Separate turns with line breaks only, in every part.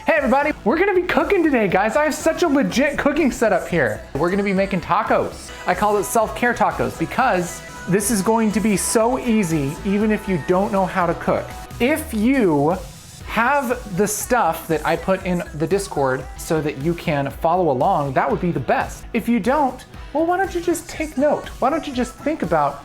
Hey everybody, we're gonna be cooking today, guys. I have such a legit cooking setup here. We're gonna be making tacos. I call it self-care tacos because this is going to be so easy even if you don't know how to cook. If you have the stuff that I put in the Discord so that you can follow along, that would be the best. If you don't, well, why don't you just take note? Why don't you just think about,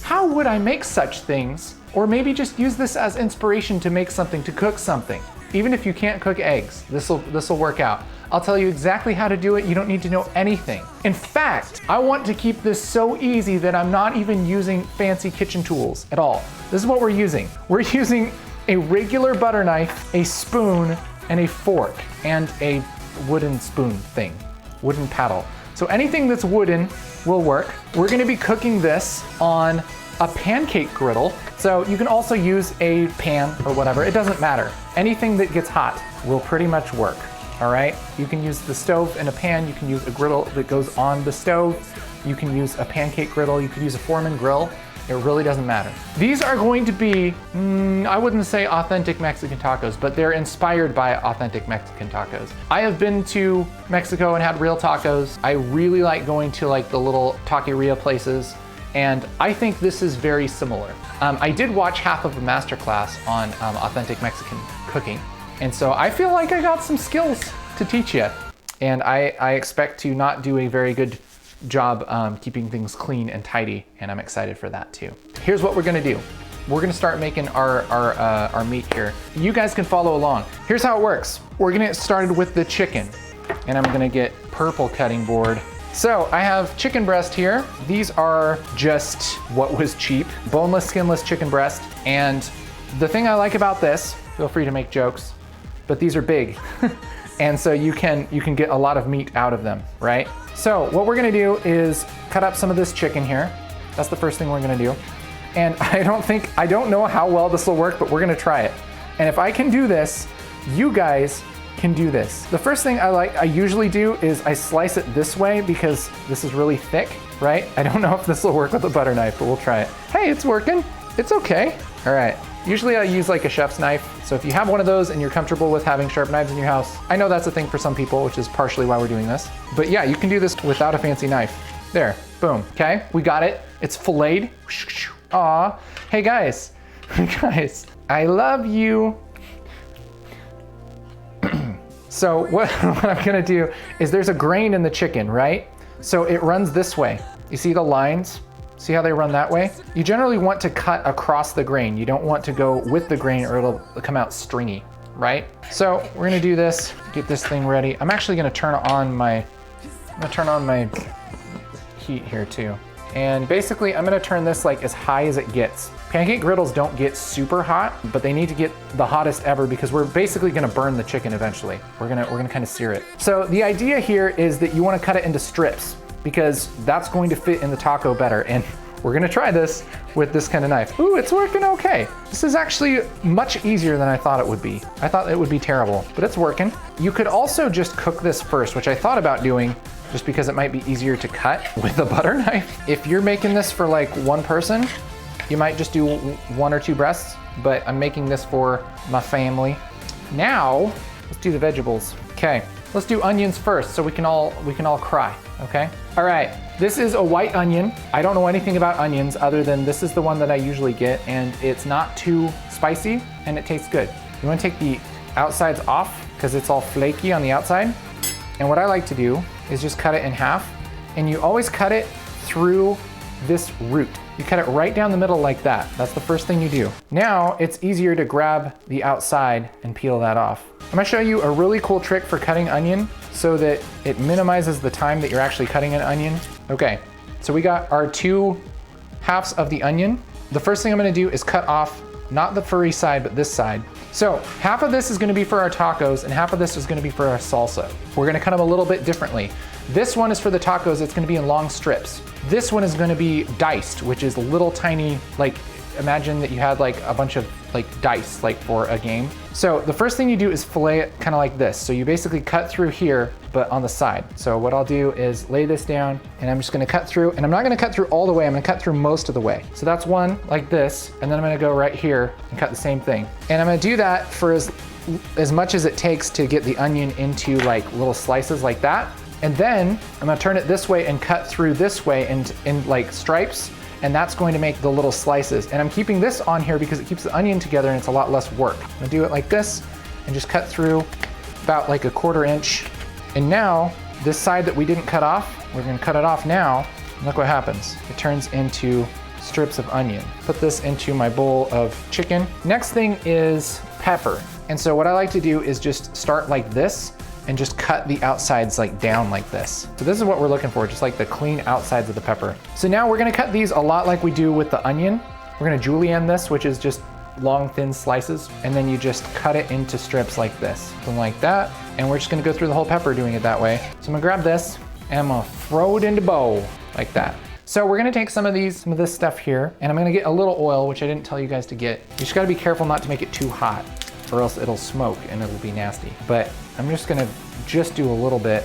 how would I make such things? Or maybe just use this as inspiration to make something, to cook something. Even if you can't cook eggs, this'll work out. I'll tell you exactly how to do it. You don't need to know anything. In fact, I want to keep this so easy that I'm not even using fancy kitchen tools at all. This is what we're using. We're using a regular butter knife, a spoon, and a fork, and a wooden spoon thing, wooden paddle. So anything that's wooden will work. We're gonna be cooking this on a pancake griddle. So you can also use a pan or whatever, it doesn't matter. Anything that gets hot will pretty much work, all right? You can use the stove and a pan, you can use a griddle that goes on the stove, you can use a pancake griddle, you could use a Foreman grill, it really doesn't matter. These are going to be, I wouldn't say authentic Mexican tacos, but they're inspired by authentic Mexican tacos. I have been to Mexico and had real tacos. I really like going to like the little taqueria places, and I think this is very similar. I did watch half of a masterclass on authentic Mexican cooking, and so I feel like I got some skills to teach you. And I expect to not do a very good job keeping things clean and tidy, and I'm excited for that too. Here's what we're gonna do. We're gonna start making our meat here. You guys can follow along. Here's how it works. We're gonna get started with the chicken, and I'm gonna get purple cutting board. So I have chicken breast here. These are just what was cheap, boneless, skinless chicken breast. And the thing I like about this, feel free to make jokes, but these are big. And so you can get a lot of meat out of them, right? So what we're gonna do is cut up some of this chicken here. That's the first thing we're gonna do. And I don't know how well this will work, but we're gonna try it. And if I can do this, you guys can do this. The first thing I usually do is I slice it this way because this is really thick, right? I don't know if this will work with a butter knife, but we'll try it. Hey, it's working. It's okay. All right. Usually I use like a chef's knife. So if you have one of those and you're comfortable with having sharp knives in your house, I know that's a thing for some people, which is partially why we're doing this. But yeah, you can do this without a fancy knife. There, boom. Okay, we got it. It's filleted. Aw, hey guys, guys, I love you. So what I'm gonna do is there's a grain in the chicken, right? So it runs this way. You see the lines? See how they run that way? You generally want to cut across the grain. You don't want to go with the grain or it'll come out stringy, right? So we're gonna do this, get this thing ready. I'm actually gonna turn on my heat here too. And basically I'm gonna turn this like as high as it gets. Pancake griddles don't get super hot, but they need to get the hottest ever because we're basically gonna burn the chicken eventually. We're gonna kind of sear it. So the idea here is that you wanna cut it into strips because that's going to fit in the taco better. And we're gonna try this with this kind of knife. Ooh, it's working okay. This is actually much easier than I thought it would be. I thought it would be terrible, but it's working. You could also just cook this first, which I thought about doing just because it might be easier to cut with a butter knife. If you're making this for like one person, you might just do 1 or 2 breasts, but I'm making this for my family. Now, let's do the vegetables. Okay, let's do onions first so we can all cry, okay? All right, this is a white onion. I don't know anything about onions other than this is the one that I usually get, and it's not too spicy and it tastes good. You wanna take the outsides off because it's all flaky on the outside. And what I like to do is just cut it in half, and you always cut it through this root. You cut it right down the middle like that. That's the first thing you do. Now it's easier to grab the outside and peel that off. I'm gonna show you a really cool trick for cutting onion so that it minimizes the time that you're actually cutting an onion. Okay, so we got our 2 halves of the onion. The first thing I'm gonna do is cut off not the furry side, but this side. So half of this is gonna be for our tacos and half of this is gonna be for our salsa. We're gonna cut them a little bit differently. This one is for the tacos, it's gonna be in long strips. This one is gonna be diced, which is little tiny, like imagine that you had like a bunch of like dice like for a game. So the first thing you do is fillet it kind of like this. So you basically cut through here, but on the side. So what I'll do is lay this down and I'm just gonna cut through, and I'm not gonna cut through all the way, I'm gonna cut through most of the way. So that's one like this, and then I'm gonna go right here and cut the same thing. And I'm gonna do that for as as much as it takes to get the onion into like little slices like that. And then I'm gonna turn it this way and cut through this way and in like stripes, and that's going to make the little slices. And I'm keeping this on here because it keeps the onion together and it's a lot less work. I'm gonna do it like this and just cut through about like a 1/4 inch. And now this side that we didn't cut off, we're gonna cut it off now. Look what happens. It turns into strips of onion. Put this into my bowl of chicken. Next thing is pepper. And so what I like to do is just start like this and just cut the outsides like down like this. So this is what we're looking for, just like the clean outsides of the pepper. So now we're gonna cut these a lot like we do with the onion. We're gonna julienne this, which is just long, thin slices, and then you just cut it into strips like this, something like that. And we're just gonna go through the whole pepper doing it that way. So I'm gonna grab this and I'm gonna throw it in the bowl like that. So we're gonna take some of this stuff here, and I'm gonna get a little oil, which I didn't tell you guys to get. You just gotta be careful not to make it too hot, or else it'll smoke and it'll be nasty. But I'm just gonna do a little bit.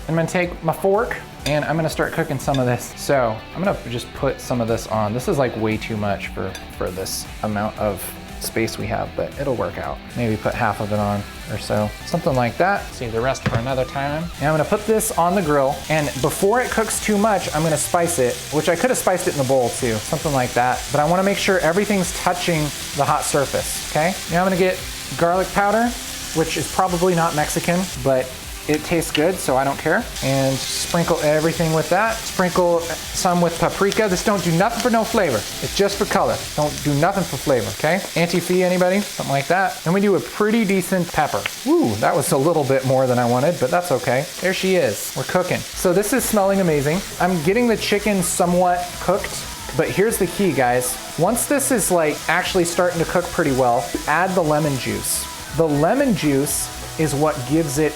I'm gonna take my fork and I'm gonna start cooking some of this. So I'm gonna just put some of this on. This is like way too much for this amount of space we have, but it'll work out. Maybe put half of it on or so, something like that. Save the rest for another time. And I'm gonna put this on the grill, and before it cooks too much, I'm gonna spice it, which I could have spiced it in the bowl too, something like that. But I wanna make sure everything's touching the hot surface, okay? Now I'm gonna get garlic powder, which is probably not Mexican, but it tastes good, so I don't care. And sprinkle everything with that. Sprinkle some with paprika. This don't do nothing for no flavor. It's just for color. Don't do nothing for flavor, okay? Anti-fee, anybody? Something like that. Then we do a pretty decent pepper. Ooh, that was a little bit more than I wanted, but that's okay. There she is, we're cooking. So this is smelling amazing. I'm getting the chicken somewhat cooked, but here's the key, guys. Once this is like actually starting to cook pretty well, add the lemon juice. The lemon juice is what gives it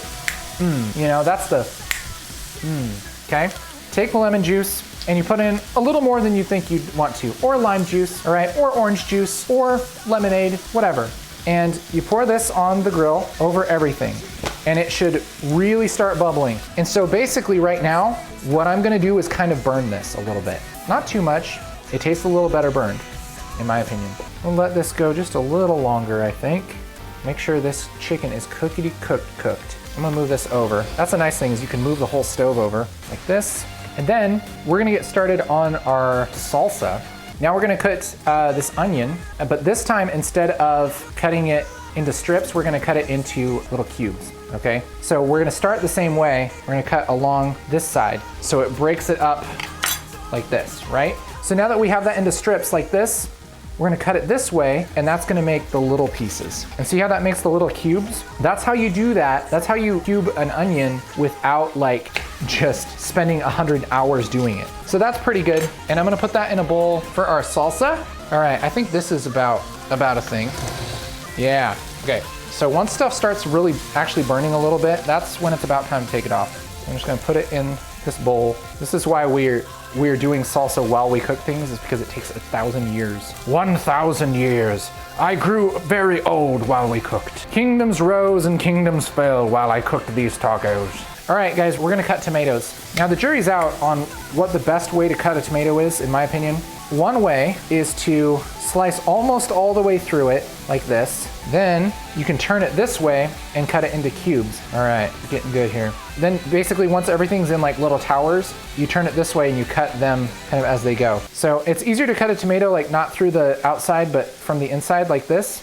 you know, that's the okay? Take the lemon juice and you put in a little more than you think you'd want to, or lime juice, all right, or orange juice, or lemonade, whatever. And you pour this on the grill over everything, and it should really start bubbling. And so basically right now, what I'm gonna do is kind of burn this a little bit. Not too much, it tastes a little better burned, in my opinion. We'll let this go just a little longer, I think. Make sure this chicken is cookity cooked. I'm gonna move this over. That's a nice thing, is you can move the whole stove over like this. And then we're gonna get started on our salsa. Now we're gonna cut this onion, but this time instead of cutting it into strips, we're gonna cut it into little cubes, okay? So we're gonna start the same way. We're gonna cut along this side, so it breaks it up like this, right? So now that we have that into strips like this, we're gonna cut it this way, and that's gonna make the little pieces. And see how that makes the little cubes? That's how you do that. That's how you cube an onion without like just spending 100 hours doing it. So that's pretty good. And I'm gonna put that in a bowl for our salsa. All right, I think this is about a thing. Yeah, okay. So once stuff starts really actually burning a little bit, that's when it's about time to take it off. I'm just gonna put it in this bowl. This is why we're doing salsa while we cook things, is because it takes 1,000 years. 1,000 years. I grew very old while we cooked. Kingdoms rose and kingdoms fell while I cooked these tacos. All right, guys, we're gonna cut tomatoes. Now the jury's out on what the best way to cut a tomato is, in my opinion. One way is to slice almost all the way through it like this. Then you can turn it this way and cut it into cubes. All right, getting good here. Then basically once everything's in like little towers, you turn it this way and you cut them kind of as they go. So it's easier to cut a tomato like not through the outside, but from the inside like this,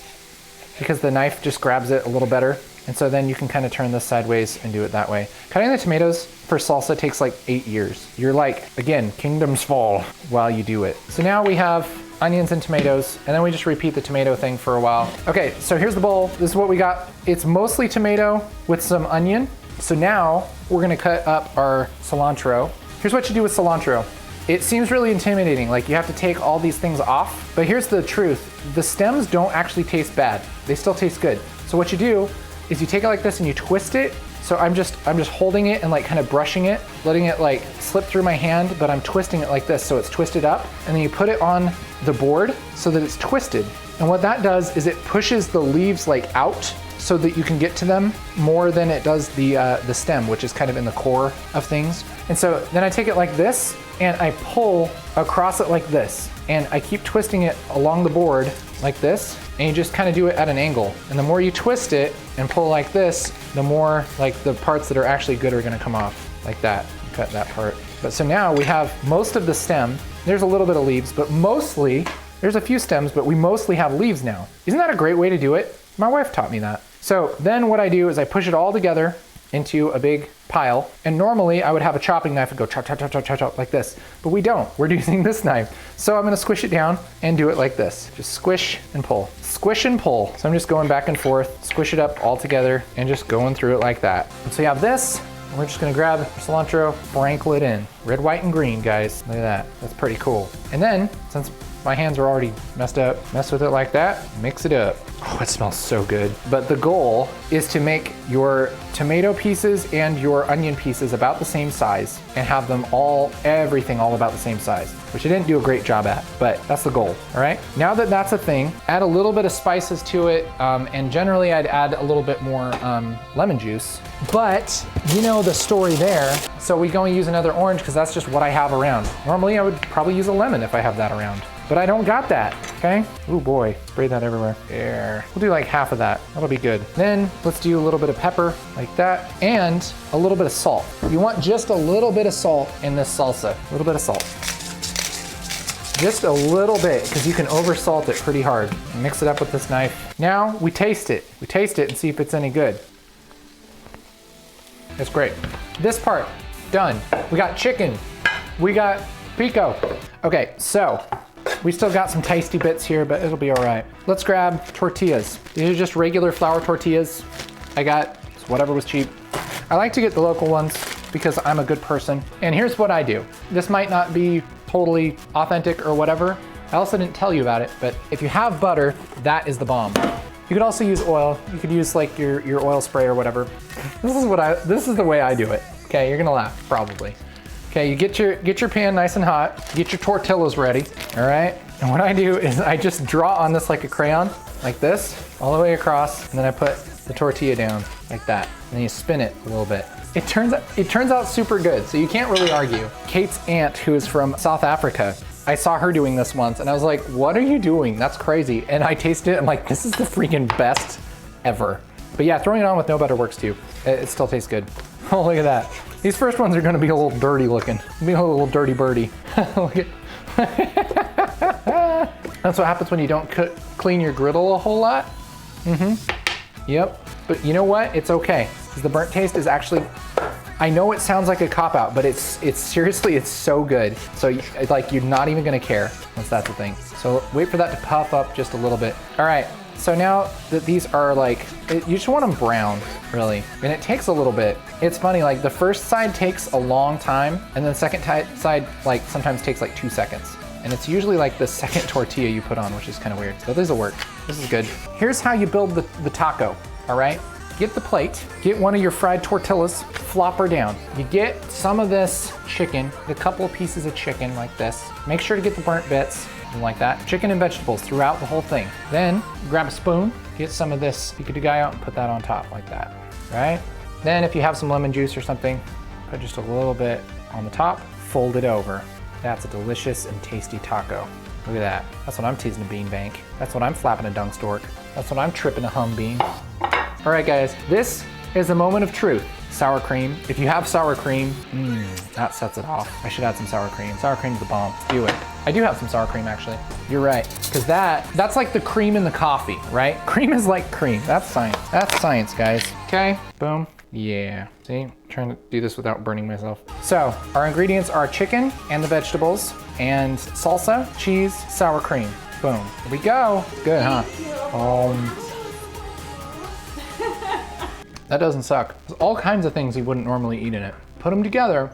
because the knife just grabs it a little better. And so then you can kind of turn this sideways and do it that way. Cutting the tomatoes for salsa takes like 8 years. You're like, again, kingdoms fall while you do it. So now we have onions and tomatoes, and then we just repeat the tomato thing for a while. Okay, so here's the bowl. This is what we got. It's mostly tomato with some onion. So now we're gonna cut up our cilantro. Here's what you do with cilantro. It seems really intimidating, like you have to take all these things off, but here's the truth. The stems don't actually taste bad. They still taste good. So what you do is you take it like this and you twist it. So I'm just holding it and like kind of brushing it, letting it like slip through my hand, but I'm twisting it like this so it's twisted up. And then you put it on the board so that it's twisted. And what that does is it pushes the leaves like out so that you can get to them more than it does the stem, which is kind of in the core of things. And so then I take it like this and I pull across it like this. And I keep twisting it along the board like this. and you just kind of do it at an angle. And the more you twist it and pull like this, the more like the parts that are actually good are gonna come off, like that. Cut that part. But so now we have most of the stem. There's a little bit of leaves, but mostly, there's a few stems, but we mostly have leaves now. Isn't that a great way to do it? My wife taught me that. So then what I do is I push it all together into a big pile. And normally I would have a chopping knife and go chop, chop, chop, chop, chop, chop like this, but we don't. We're using this knife. So I'm gonna squish it down and do it like this. Just squish and pull, squish and pull. So I'm just going back and forth, squish it up all together and just going through it like that. And so you have this, and we're just gonna grab cilantro, sprinkle it in. Red, white, and green, guys. Look at that, that's pretty cool. And then, since my hands are already messed up, mess with it like that, mix it up. Oh, it smells so good. But the goal is to make your tomato pieces and your onion pieces about the same size and have them everything all about the same size, which I didn't do a great job at, but that's the goal, all right? Now that that's a thing, add a little bit of spices to it, and generally I'd add a little bit more lemon juice, but you know the story there, so we're going to use another orange because that's just what I have around. Normally I would probably use a lemon if I have that around. But I don't got that, okay? Oh boy, spray that everywhere. There. We'll do like half of that. That'll be good. Then let's do a little bit of pepper like that and a little bit of salt. You want just a little bit of salt in this salsa. A little bit of salt. Just a little bit, because you can over salt it pretty hard. Mix it up with this knife. Now we taste it. We taste it and see if it's any good. It's great. This part, done. We got chicken. We got pico. Okay, so we still got some tasty bits here, but it'll be all right. Let's grab tortillas. These are just regular flour tortillas. I got whatever was cheap. I like to get the local ones because I'm a good person. And here's what I do. This might not be totally authentic or whatever. I also didn't tell you about it, but if you have butter, that is the bomb. You could also use oil. You could use like your oil spray or whatever. This is the way I do it. Okay, you're gonna laugh, probably. Okay, you get your pan nice and hot, get your tortillas ready, all right? And what I do is I just draw on this like a crayon, like this, all the way across, and then I put the tortilla down like that. And then you spin it a little bit. It turns out super good, so you can't really argue. Kate's aunt, who is from South Africa, I saw her doing this once, and I was like, what are you doing? That's crazy. And I tasted it, I'm like, this is the freaking best ever. But yeah, throwing it on with no butter works too. It still tastes good. Oh, look at that. These first ones are gonna be a little dirty looking. Be a little dirty birdie. Look at That's what happens when you don't clean your griddle a whole lot. Yep, but you know what? It's okay. Because the burnt taste is actually, I know it sounds like a cop-out, but it's seriously, it's so good. So it's like you're not even gonna care once that's the thing. So wait for that to puff up just a little bit. All right, so now that these are like, you just want them brown, really. And it takes a little bit. It's funny, like the first side takes a long time, and then the second side like sometimes takes like 2 seconds. And it's usually like the second tortilla you put on, which is kind of weird. But this will work. This is good. Here's how you build the taco, all right? Get the plate, get one of your fried tortillas, flop her down. You get some of this chicken, a couple of pieces of chicken like this. Make sure to get the burnt bits, like that. Chicken and vegetables throughout the whole thing. Then grab a spoon, get some of this pico de gallo and put that on top like that, right? Then if you have some lemon juice or something, put just a little bit on the top, fold it over. That's a delicious and tasty taco. Look at that. That's what I'm teasing a bean bank. That's what I'm flapping a dung stork. That's what I'm tripping a hum bean. All right, guys, this is the moment of truth. Sour cream. If you have sour cream, that sets it off. I should add some sour cream. Sour cream's the bomb. Let's do it. I do have some sour cream, actually. You're right, because that's like the cream in the coffee, right? Cream is like cream. That's science. That's science, guys. Okay, boom. Yeah, see, I'm trying to do this without burning myself. So our ingredients are chicken and the vegetables and salsa, cheese, sour cream. Boom, here we go. Good, huh? That doesn't suck. There's all kinds of things you wouldn't normally eat in it. Put them together,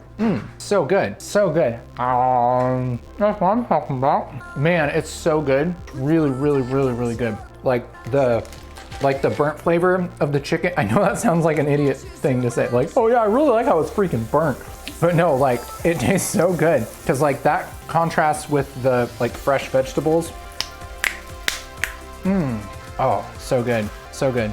so good, so good. That's what I'm talking about. Man, it's so good. Really, really, really, really good. Like the burnt flavor of the chicken. I know that sounds like an idiot thing to say, like, oh yeah, I really like how it's freaking burnt. But no, like, it tastes so good. Cause like that contrasts with the like fresh vegetables. Oh, so good, so good.